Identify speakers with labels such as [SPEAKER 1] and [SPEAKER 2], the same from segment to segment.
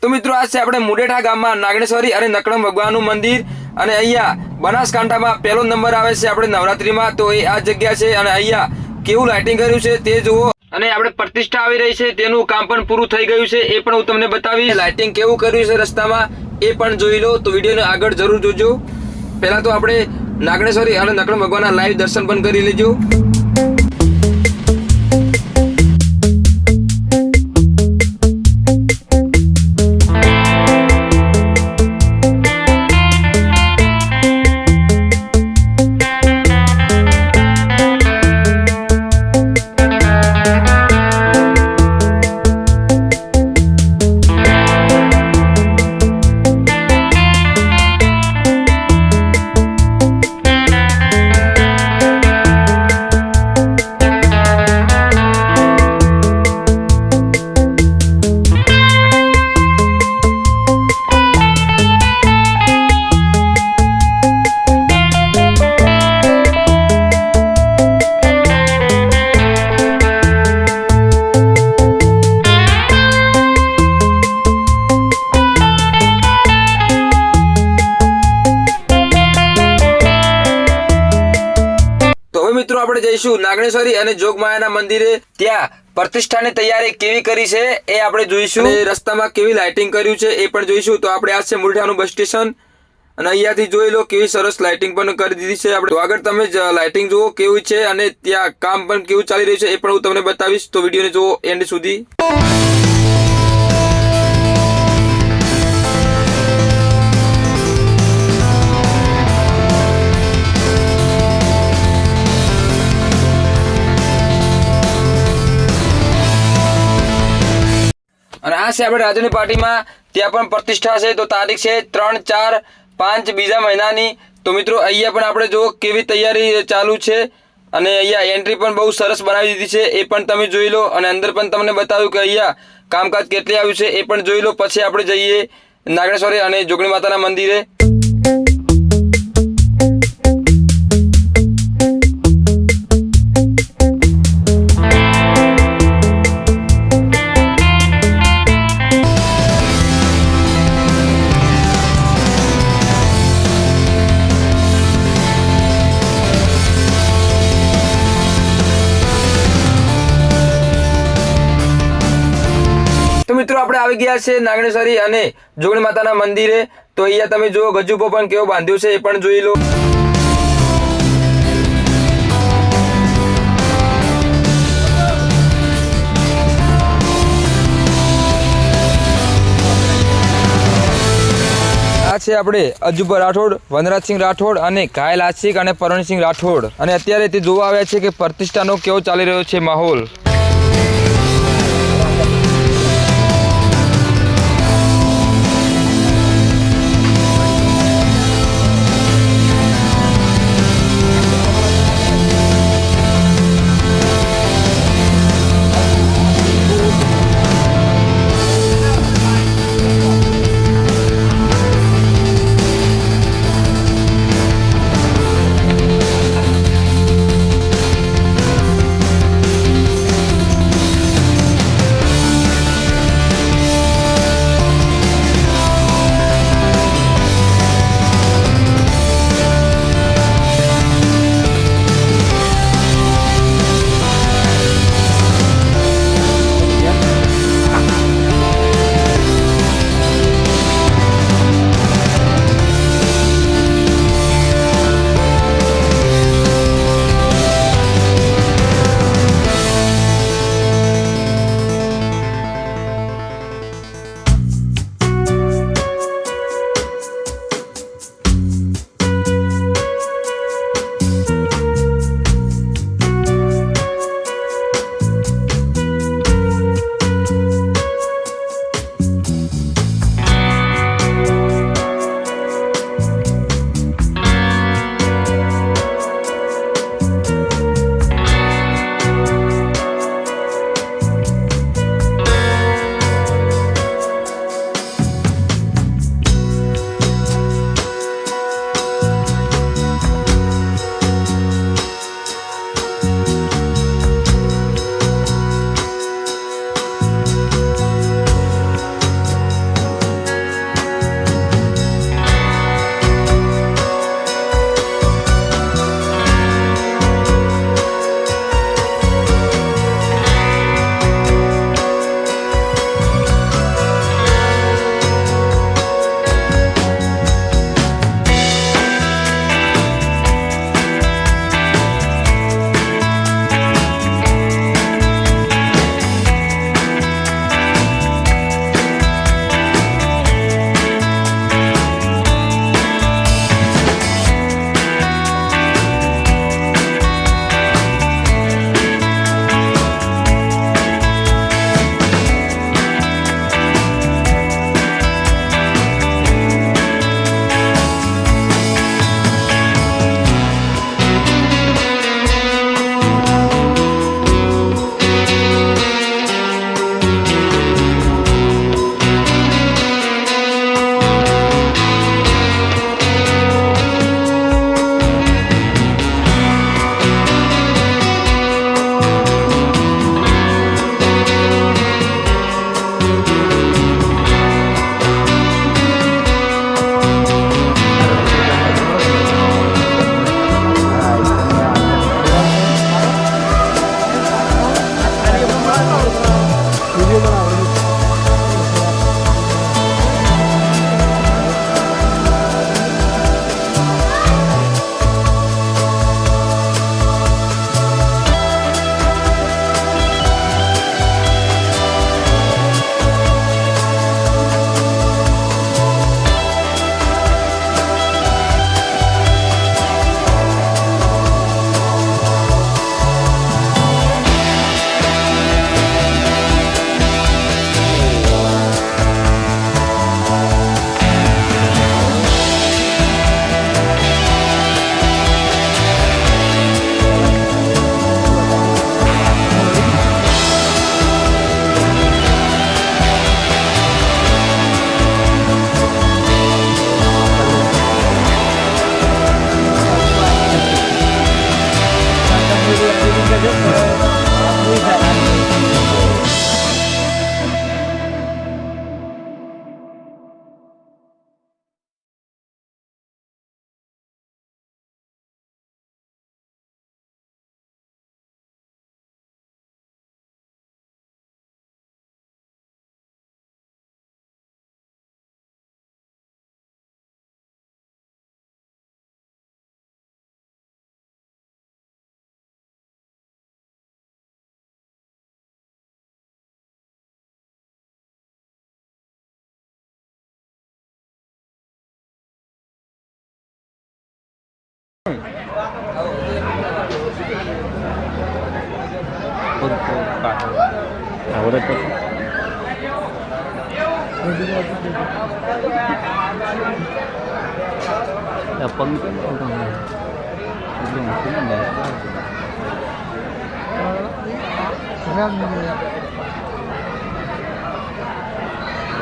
[SPEAKER 1] તો મિત્રો આ છે આપણે મુડેઠા ગામમાં નાગણેશ્વરી અને નકળમ ભગવાનનું મંદિર અને અહીંયા બનાસકાંઠામાં પહેલો નંબર આવે છે આપણે નવરાત્રીમાં, તો એ આ જગ્યા છે અને અહીંયા કેવું લાઇટિંગ કર્યું છે તે જુઓ અને આપણે પ્રતિષ્ઠા આવી રહી છે તેનું કામ પણ પૂરું થઈ ગયું છે એ પણ હું તમને બતાવીશ. લાઇટિંગ કેવું કર્યું છે રસ્તામાં એ પણ જોઈ લો, તો વિડીયોને આગળ જરૂર જોજો. પહેલા તો આપણે નાગણેશ્વરી અને નકળમ ભગવાનના લાઈવ દર્શન પણ કરી લેજો. મિત્રો આપણે જઈશું નાગણેશ્વરી અને જોગમાયાના મંદિરે, ત્યાં પ્રતિષ્ઠાની તૈયારી કેવી કરી છે એ આપણે જોઈશું. રસ્તામાં કેવી લાઇટિંગ કર્યું છે એ પણ જોઈશું. તો આપણે આ છે મુડેઠાનું બસ સ્ટેશન અને અહીંયાથી જોઈ લો કેવી સરસ લાઇટિંગ પણ કરી દીધી છે આપણે. તો આગળ તમે લાઇટિંગ જુઓ કેવી છે અને ત્યાં કામ પણ કેવું ચાલી રહ્યું છે એ પણ હું તમને બતાવીશ. તો વિડીયોને જુઓ એન્ડ સુધી. અને આ છે આપણે રાજુની પાર્ટીમાં, ત્યાં પણ પ્રતિષ્ઠા છે. તો તારીખ છે 3, 4, 5 બીજા મહિનાની. તો મિત્રો અહીંયા પણ આપણે જો કેવી તૈયારી ચાલુ છે અને અહીંયા એન્ટ્રી પણ બહુ સરસ બનાવી દીધી છે એ પણ તમે જોઈ લો. અને અંદર પણ તમને બતાવ્યું કે અહીંયા કામકાજ કેટલી આવ્યું છે એ પણ જોઈ લો. પછી આપણે જઈએ નાગણેશ્વરી અને જોગણી માતાના મંદિરે. તો મિત્રો આપણે આવી ગયા છે નાગણેશ્વરી અને જોગણી માતાના મંદિરે. તો અહીંયા તમે જુઓ ગજુબો પણ કેવો બાંધ્યો છે એ પણ જોઈ લો. આ છે આપણે અજુબા રાઠોડ, વનરાજસિંહ રાઠોડ અને ઘાયલ આશિક અને પરણસિંહ રાઠોડ. અને અત્યારે તે જોવા આવ્યા છે કે પ્રતિષ્ઠાનો કેવો ચાલી રહ્યો છે માહોલ.
[SPEAKER 2] આવડે તો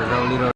[SPEAKER 2] પગ